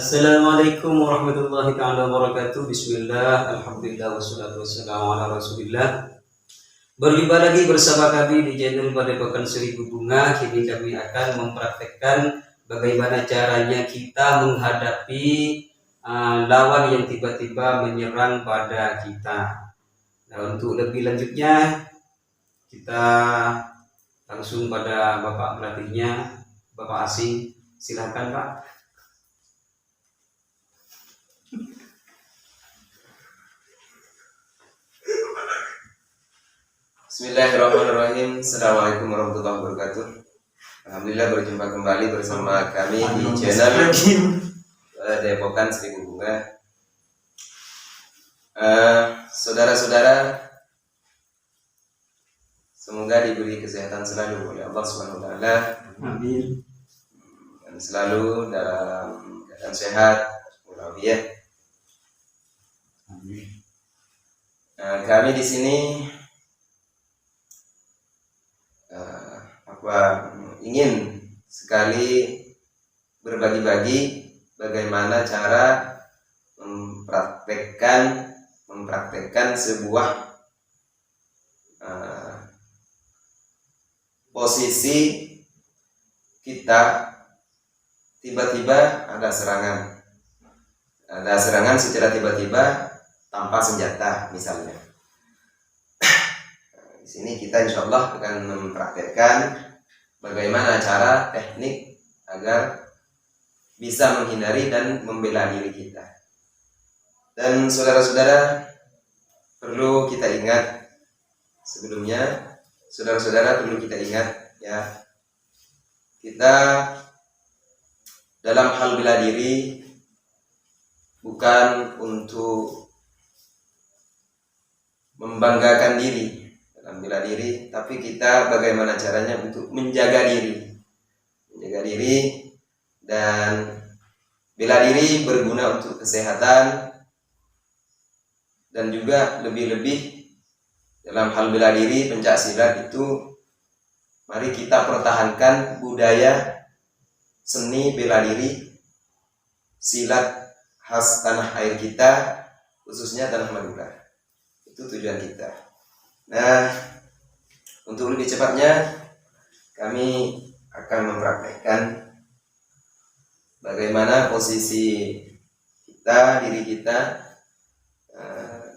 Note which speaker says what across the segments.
Speaker 1: Assalamualaikum warahmatullahi taala wabarakatuh. Bismillah, alhamdulillah, wassalatu wassalamu ala rasulillah. Berjumpa lagi bersama kami di channel Padepokan Seribu Bunga. Kini kami akan mempraktekkan bagaimana caranya kita menghadapi lawan yang tiba-tiba menyerang pada kita. Nah, untuk lebih lanjutnya kita langsung pada Bapak pelatihnya, Bapak Asing. Silahkan Pak.
Speaker 2: Bismillahirrahmanirrahim. Assalamualaikum warahmatullahi wabarakatuh. Alhamdulillah berjumpa kembali bersama kami di channel Padepokan Seribu Bunga. Saudara-saudara, semoga diberi kesehatan selalu oleh Allah Subhanahu wa taala.
Speaker 1: Amin.
Speaker 2: Dan selalu dalam keadaan sehat walafiat.
Speaker 1: Amin.
Speaker 2: Kami di sini ingin sekali berbagi-bagi bagaimana cara mempraktekkan sebuah posisi kita tiba-tiba ada serangan secara tiba-tiba tanpa senjata misalnya. Di sini kita insya Allah akan mempraktekkan bagaimana cara teknik agar bisa menghindari dan membela diri kita. Dan saudara-saudara perlu kita ingat sebelumnya, saudara-saudara perlu kita ingat ya, kita dalam hal bela diri bukan untuk membanggakan diri dalam bela diri, tapi kita bagaimana caranya untuk menjaga diri dan bela diri berguna untuk kesehatan. Dan juga lebih-lebih dalam hal bela diri pencak silat itu, mari kita pertahankan budaya seni bela diri silat khas tanah air kita, khususnya tanah Madura. Itu tujuan kita. Nah, untuk lebih cepatnya kami akan mempraktekkan bagaimana posisi kita, diri kita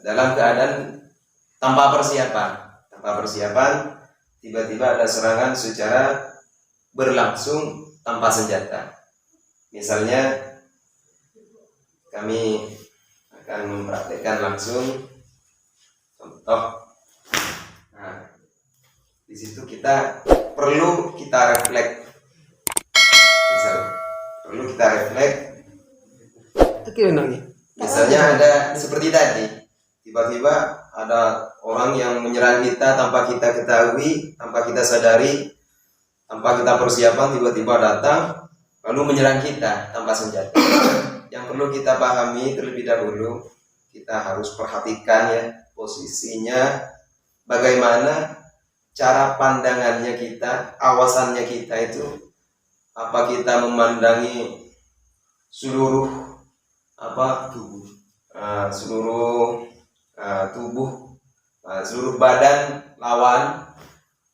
Speaker 2: dalam keadaan tanpa persiapan, tiba-tiba ada serangan secara berlangsung tanpa senjata. Misalnya kami akan mempraktekkan langsung contoh. Di situ kita perlu refleks. Misalnya ada seperti tadi, tiba-tiba ada orang yang menyerang kita tanpa kita ketahui, tanpa kita sadari, tanpa kita persiapan, tiba-tiba datang lalu menyerang kita tanpa senjata. Yang perlu kita pahami terlebih dahulu, kita harus perhatikan ya posisinya, bagaimana cara pandangannya kita, awasannya kita itu, apa kita memandangi seluruh tubuh, seluruh badan lawan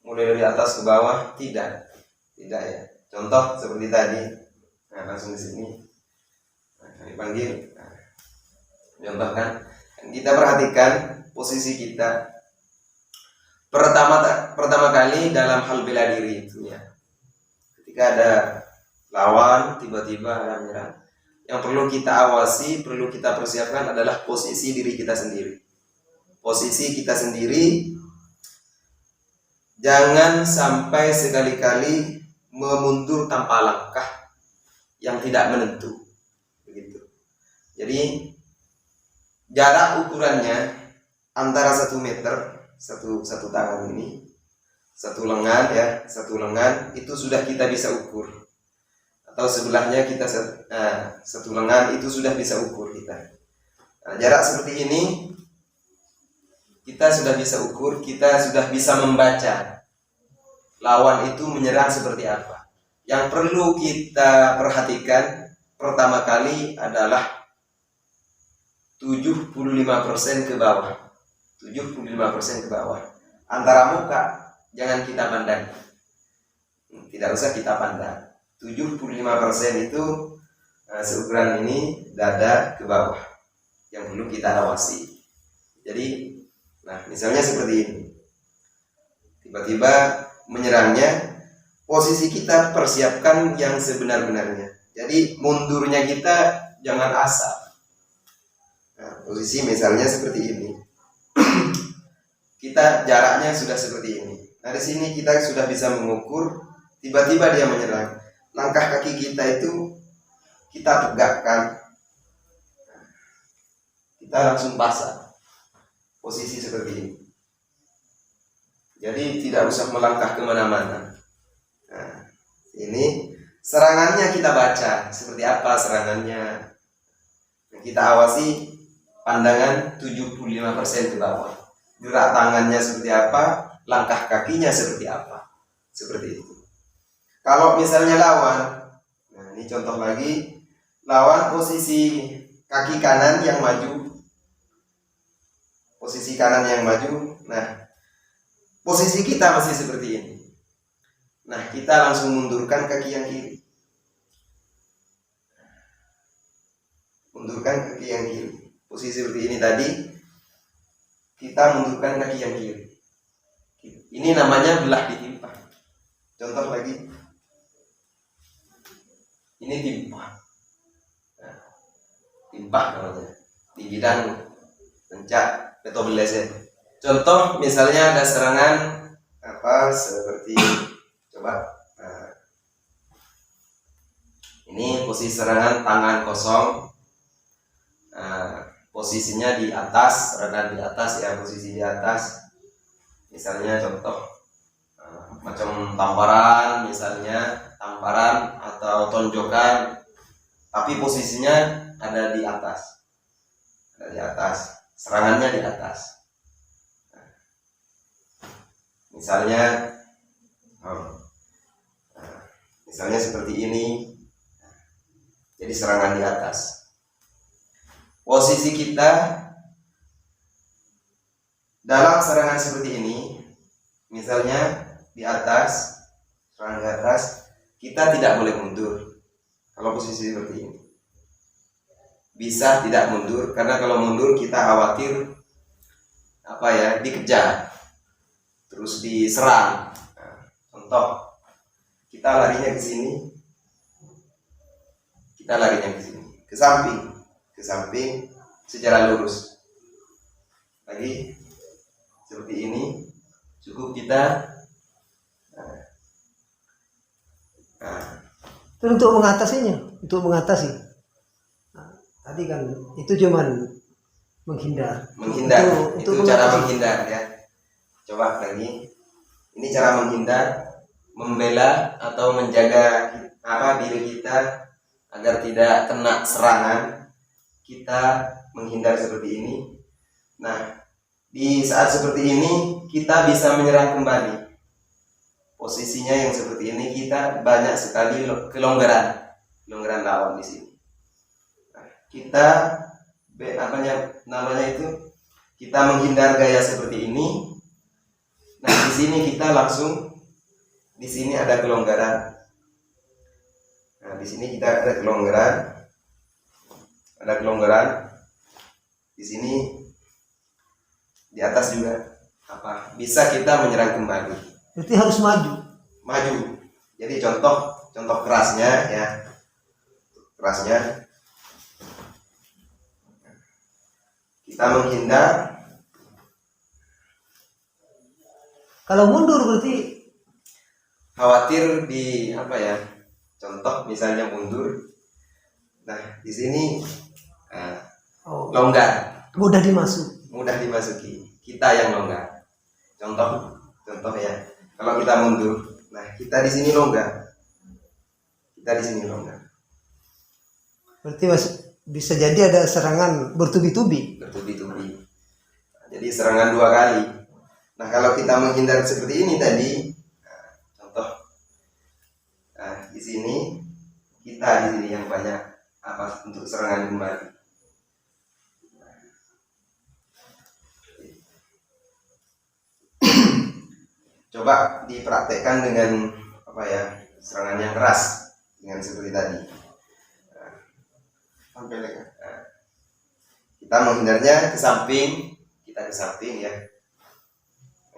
Speaker 2: mulai dari atas ke bawah? Tidak ya. Contoh seperti tadi, langsung di sini, dipanggil, contohkan, kita perhatikan posisi kita. Pertama kali dalam hal bela diri itu ya, ketika ada lawan tiba-tiba ada menyerang, yang perlu kita awasi, perlu kita persiapkan adalah posisi diri kita sendiri. Posisi kita sendiri, jangan sampai sekali-kali memundur tanpa langkah yang tidak menentu, begitu. Jadi jarak ukurannya antara 1 meter, satu tangan ini, satu lengan itu sudah kita bisa ukur, atau sebelahnya kita satu lengan itu sudah bisa ukur kita. Jarak seperti ini kita sudah bisa ukur, kita sudah bisa membaca lawan itu menyerang seperti apa. Yang perlu kita perhatikan pertama kali adalah 75% ke bawah. 75% ke bawah. Antara muka jangan kita pandang. Tidak usah kita pandang. 75% itu seukuran ini dada ke bawah yang perlu kita awasi. Jadi, nah misalnya seperti ini. Tiba-tiba menyerangnya, posisi kita persiapkan yang sebenar-benarnya. Jadi mundurnya kita jangan asal. Nah, posisi misalnya seperti ini. Kita jaraknya sudah seperti ini. Nah, di sini kita sudah bisa mengukur. Tiba-tiba dia menyerang. Langkah kaki kita itu kita tegakkan. Kita langsung pasang. Posisi seperti ini. Jadi tidak usah melangkah kemana-mana. Nah, ini serangannya kita baca. Seperti apa serangannya. Kita awasi pandangan 75% ke bawah. Gerak tangannya seperti apa, langkah kakinya seperti apa. Seperti itu. Kalau misalnya lawan, nah ini contoh lagi, lawan posisi kaki kanan yang maju. Posisi kanan yang maju. Nah, posisi kita masih seperti ini. Nah, kita langsung mundurkan kaki yang kiri. Mundurkan kaki yang kiri. Posisi seperti ini tadi, kita mundurkan kaki yang kiri. Ini namanya belah ditimpa. Contoh lagi. Ini timpa. Nah, timpa namanya. Di bidang pencak atau belesen. Contoh misalnya ada serangan apa seperti coba. Nah, ini posisi serangan tangan kosong. Nah, posisinya di atas, serangan di atas ya, posisi di atas. Misalnya contoh macam tamparan, misalnya tamparan atau tonjokan, tapi posisinya ada di atas. Ada di atas, serangannya di atas. Nah, misalnya seperti ini. Jadi serangan di atas. Posisi kita dalam serangan seperti ini, misalnya di atas, serangan di atas, kita tidak boleh mundur. Kalau posisi seperti ini, bisa tidak mundur, karena kalau mundur kita khawatir dikejar, terus diserang. Nah, contoh, kita larinya ke sini, ke samping secara lurus. Lagi seperti ini, cukup kita.
Speaker 3: Itu untuk mengatasi. Nah, tadi kan itu cuman menghindar.
Speaker 2: Itu cara menghindar ya. Coba lagi. Ini cara menghindar, membela atau menjaga diri kita agar tidak kena serangan. Kita menghindar seperti ini. Nah, di saat seperti ini kita bisa menyerang kembali. Posisinya yang seperti ini kita banyak sekali kelonggaran lawan di sini. Nah, kita kita menghindar gaya seperti ini. Nah, di sini kita langsung, di sini ada kelonggaran. Nah, di sini kita ada kelonggaran. Di sini, di atas juga bisa kita menyerang kembali.
Speaker 3: Berarti harus maju.
Speaker 2: Jadi contoh kerasnya ya. Kita menghindar.
Speaker 3: Kalau mundur berarti
Speaker 2: Khawatir contoh misalnya mundur. Nah, di sini longgar.
Speaker 3: mudah
Speaker 2: dimasuki. Kita yang longgar. Contoh ya. Kalau kita mundur, nah kita di sini longgar.
Speaker 3: Berarti bisa jadi ada serangan bertubi-tubi.
Speaker 2: Jadi serangan 2 kali. Nah, kalau kita menghindar seperti ini tadi, contoh, di sini kita yang banyak untuk serangan kembali. Coba dipraktekkan dengan serangan yang keras dengan seperti tadi. Kita menghindarnya ke samping, ya.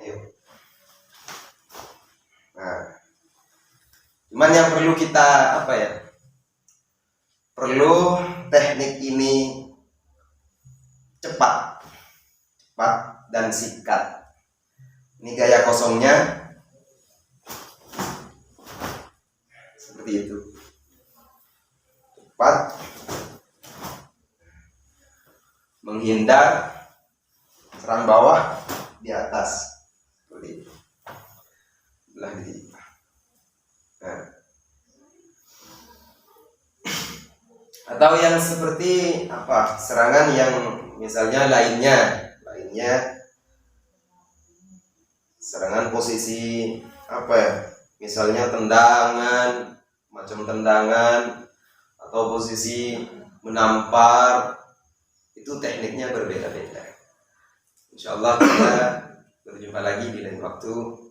Speaker 2: Ayo. Nah, cuman yang perlu kita perlu teknik ini cepat dan sikat. Ini gaya kosongnya seperti itu, cepat, menghindar, serang bawah, di atas, seperti itu. Belah diri. Nah. Atau yang seperti serangan yang misalnya lainnya serangan posisi misalnya tendangan, macam tendangan, atau posisi menampar, itu tekniknya berbeda-beda. Insyaallah kita berjumpa lagi di lain waktu.